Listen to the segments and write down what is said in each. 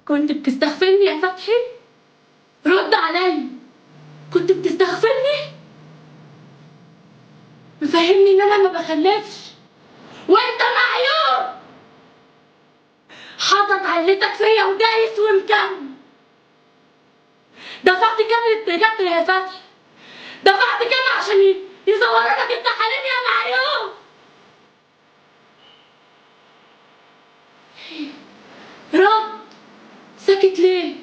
كنت بتستغفلني يا فتحي؟ رد عليا. كنت بتستغفلني؟ مفهمني ان انا ما بخلفش وانت معيوب، حاطط علتك فيا ودايس ومكمل. دفعت كام للدكاتره يا فتحي؟ دفعت كام عشان يصوروا لك التحاليل يا معيوب؟ رد. ساكت ليه؟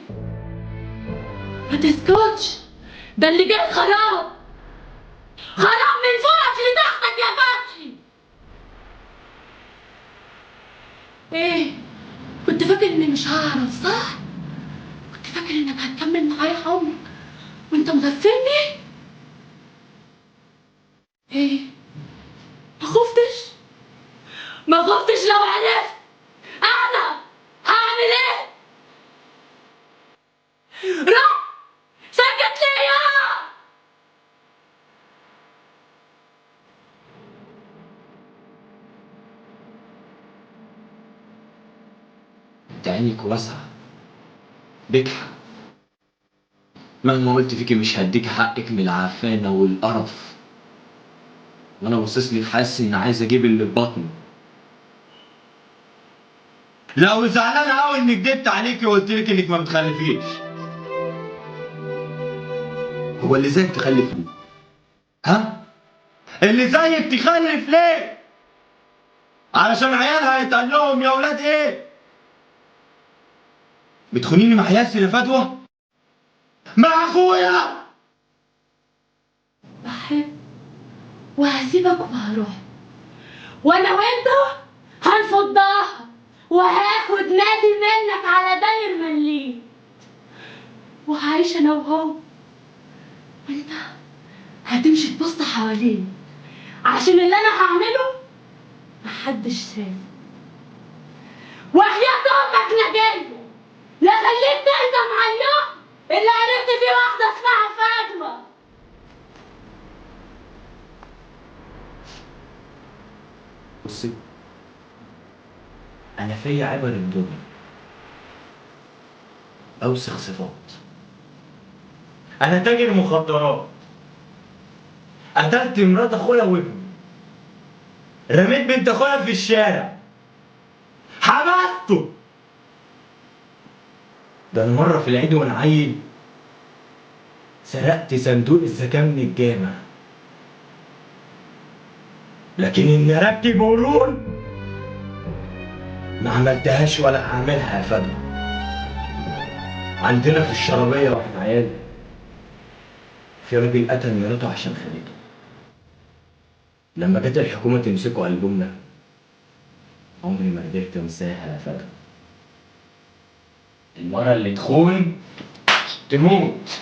ما تسكتش، ده اللي جاي خراب، خراب من فوقك لتحتك يا فتحي. ايه؟ كنت فاكر اني مش هعرف صح؟ كنت فاكر انك هتكمل معايا حمر وانت مغفلني؟ ايه؟ ما خفتش؟ ما خفتش لو عرفت انا هعمل ايه؟ روح. سكت ليه يا؟ انت عينيك واسعة بجحة، مهما قلت فيكي مش هديك حقك من العفانة والقرف، وانا باصص لك حاسس اني عايز اجيب اللي في بطني. لو زعلان قوي اني كدبت عليكي وقلت لك انك ما بتخلفيش. هو اللي زيك تخلف ليه؟ ها؟ اللي زيك تخلف ليه؟ علشان عيالها يتقال لهم يا ولاد ايه؟ بتخونيني مع ياسر يا فدوى؟ مع اخويا؟ بحب وهسيبك وهروح، وانا وانت هنفضها وهاخد نادي منك على داير مليم، وهعيش انا وهو، وانت هتمشي تبص حواليك عشان اللي انا هعمله محدش شايف. وحياة امك نجاية لا خليك تندم على اليوم اللي عرفت فيه واحدة اسمها فاطمة. بصي، انا فيا عبر الدنيا اوسخ صفات. انا تاجر مخدرات، قتلت مرات اخويا وابني، رميت بنت اخويا في الشارع، حبسته. ده انا مره في العيد وانا عيل سرقت صندوق الزكاه من الجامع، لكن اني اركب قرون ما عملتهاش ولا هعملها يا فندم. عندنا في الشرابيه واحد عيال، في راجل قتل مراته عشان خانته. لما جت الحكومه تمسكه قلبومنا، عمري ما قدرت انساها يا فندم. المرة اللي تخون تموت.